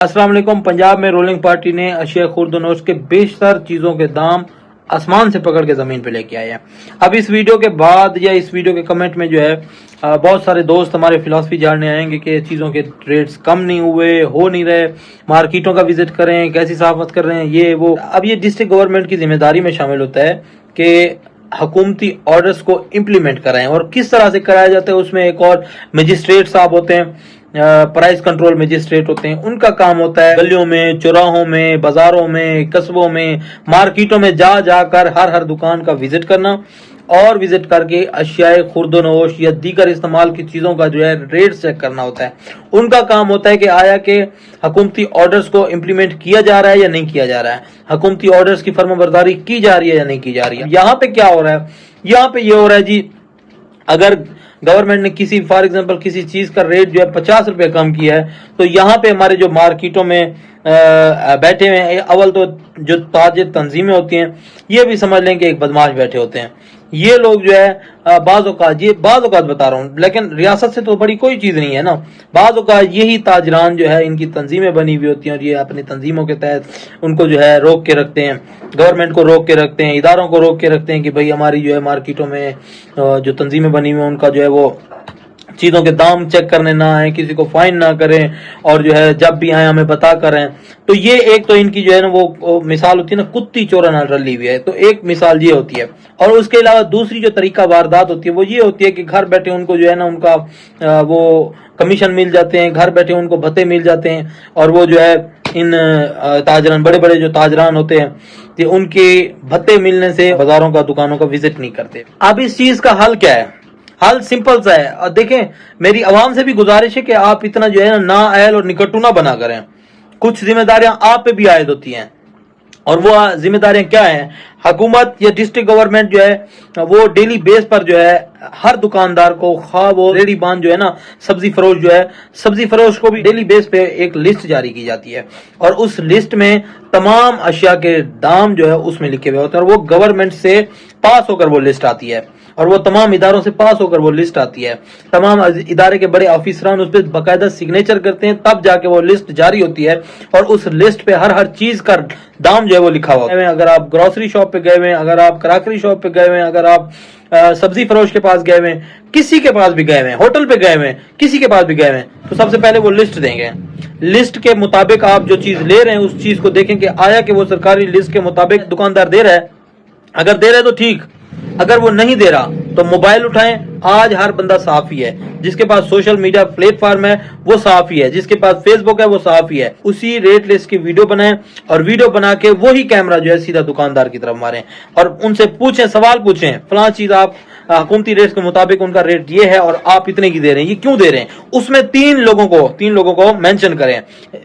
अस्सलाम वालेकुम। पंजाब में रूलिंग पार्टी ने अशिया खुर्दनोश के बेशतर चीजों के दाम आसमान से पकड़ के जमीन पे लेके आए हैं। अब इस वीडियो के बाद या इस वीडियो के कमेंट में जो है बहुत सारे दोस्त हमारे फिलॉसफी जानने आएंगे कि चीज़ों के रेट्स कम नहीं हुए, हो नहीं रहे, मार्केटों का विजिट करें, कैसी साफत कर रहे हैं, ये वो। अब ये डिस्ट्रिक्ट गवर्नमेंट की जिम्मेदारी में शामिल होता है कि हुकूमती ऑर्डर्स को इम्प्लीमेंट कराएं, और किस तरह से कराया जाता है उसमें एक और मजिस्ट्रेट साहब होते हैं, प्राइस कंट्रोल मजिस्ट्रेट होते हैं। उनका काम होता है गलियों में, चौराहों में, बाजारों में, कस्बों में, मार्केटों में जा जाकर हर दुकान का विजिट करना और विजिट करके अशियाए खुर्दनोश या दीगर इस्तेमाल की चीजों का जो है रेट चेक करना होता है। उनका काम होता है कि आया कि हुकूमती ऑर्डर्स को इम्प्लीमेंट किया जा रहा है या नहीं किया जा रहा है, हुकूमती ऑर्डर्स की फर्माबरदारी की जा रही है या नहीं की जा रही है। यहाँ पे क्या हो रहा है, यहाँ पे ये हो रहा है जी, अगर गवर्नमेंट ने किसी फॉर एग्जांपल किसी चीज का रेट जो है 50 रुपए कम किया है, तो यहाँ पे हमारे जो मार्केटों में बैठे हुए हैं, अव्वल तो जो ताजिर तंजीमें होती हैं ये भी समझ लें कि एक बदमाश बैठे होते हैं। ये लोग जो है बाज़ औक़ात बता रहा हूँ, लेकिन रियासत से तो बड़ी कोई चीज नहीं है ना। बाज़ औक़ात यही ताजरान जो है इनकी तंजीमें बनी हुई होती हैं और ये अपनी तंजीमों के तहत उनको जो है रोक के रखते हैं, गवर्नमेंट को रोक के रखते हैं, इदारों को रोक के रखते हैं कि भाई हमारी जो है मार्केटों में जो तंजीमें बनी हुई हैं उनका जो है वो चीजों के दाम चेक करने ना आए, किसी को फाइन ना करें, और जो है जब भी आए हमें बता करें। तो ये एक तो इनकी जो है ना वो मिसाल होती है ना, कुत्ती चोरा ना रली हुई है, तो एक मिसाल ये होती है। और उसके अलावा दूसरी जो तरीका वारदात होती है वो ये होती है कि घर बैठे उनको जो है ना उनका वो कमीशन मिल जाते हैं, घर बैठे उनको भत्ते मिल जाते हैं, और वो जो है इन ताजरान, बड़े बड़े जो ताजरान होते हैं, तो उनके भत्ते मिलने से बाजारों का, दुकानों का विजिट नहीं करते। अब इस चीज का हल क्या है? हल सिंपल सा है। और देखें, मेरी आवाम से भी गुजारिश है कि आप इतना जो है ना अहल और निकटू ना बना करें। कुछ जिम्मेदारियां आप पे भी आयद होती हैं, और वो जिम्मेदारियां क्या हैं? हुकूमत या डिस्ट्रिक्ट गवर्नमेंट जो है वो डेली बेस पर जो है हर दुकानदार को, खा वो रेडी बान जो है ना, सब्जी फरोश जो है, सब्जी फरोश को भी डेली बेस पे एक लिस्ट जारी की जाती है, और उस लिस्ट में तमाम अशिया के दाम जो है उसमें लिखे हुए होते हैं, और वो गवर्नमेंट से पास होकर वो लिस्ट आती है, और वो तमाम इदारों से पास होकर वो लिस्ट आती है। तमाम इदारे के बड़े ऑफिसरान उस पर बाकायदा सिग्नेचर करते हैं, तब जाके वो लिस्ट जारी होती है, और उस लिस्ट पे हर चीज का दाम जो है वो लिखा हुआ है। अगर आप ग्रोसरी शॉप पे गए हुए हैं, अगर आप कराकरी शॉप पे गए हुए हैं, अगर आप सब्जी फरोश के पास गए हुए हैं, किसी के पास भी गए हुए हैं, होटल पे गए हुए हैं, किसी के पास भी गए हुए हैं, तो सबसे पहले वो लिस्ट देंगे। लिस्ट के मुताबिक आप जो चीज ले रहे हैं उस चीज को देखें कि आया कि वो सरकारी लिस्ट के मुताबिक दुकानदार दे रहा है। अगर दे रहा है तो ठीक, अगर वो नहीं दे रहा तो मोबाइल उठाएं। आज हर बंदा साफ ही है, जिसके पास सोशल मीडिया प्लेटफॉर्म है वो साफ ही है, जिसके पास फेसबुक है वो साफ ही है। उसी रेट लिस्ट की वीडियो बनाएं, और वीडियो बना के वही कैमरा जो है सीधा दुकानदार की तरफ मारें, और उनसे पूछें, सवाल पूछें, फलां चीज आप हुकूमती रेट के मुताबिक उनका रेट ये है और आप इतने की दे रहे हैं, ये क्यों दे रहे हैं? उसमें तीन लोगों को मेंशन करें,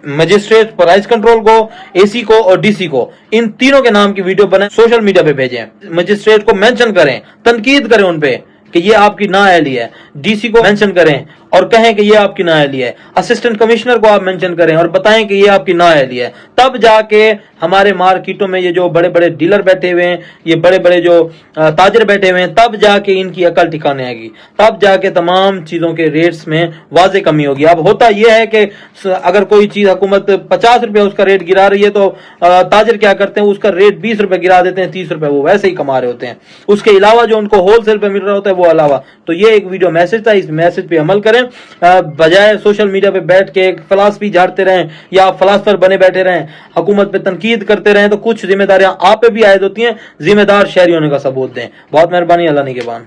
मजिस्ट्रेट, प्राइस कंट्रोल को, एसी को और डीसी को। इन तीनों के नाम की वीडियो बनाएं, सोशल मीडिया पे भेजें, मजिस्ट्रेट को मेंशन करें, तनकीद करें उन पे कि ये आपकी नाअहली है, डीसी को मेंशन करें और कहें कि ये आपकी नाअहली है, असिस्टेंट कमिश्नर को आप मेंशन करें और बताएं कि ये आपकी नाअहली है। तब जाके हमारे मार्केटों में ये जो बड़े बड़े डीलर बैठे हुए हैं, ये बड़े बड़े जो ताजर बैठे हुए हैं, तब जाके इनकी अकल ठिकाने आएगी, तब जाके तमाम चीजों के रेट्स में वाजे कमी होगी। अब होता यह है कि अगर कोई चीज हुकूमत 50 रुपए उसका रेट गिरा रही है, तो ताजर क्या करते हैं, उसका रेट 20 रुपए गिरा देते हैं, 30 रुपए वो वैसे ही कमा रहे होते हैं, उसके अलावा जो उनको होलसेल पे मिल रहा होता है वो अलावा। तो ये एक वीडियो मैसेज था, इस मैसेज पे अमल करें, बजाय सोशल मीडिया पे बैठ के एक फिलॉसफी झाड़ते रहें या फिलॉसफर बने बैठे रहें, हुकूमत पे तनकीद करते रहें, तो कुछ जिम्मेदारियां आप पे भी आयद होती हैं। जिम्मेदार शहरी होने का सबूत दें। बहुत मेहरबानी, अल्लाह निगहबान।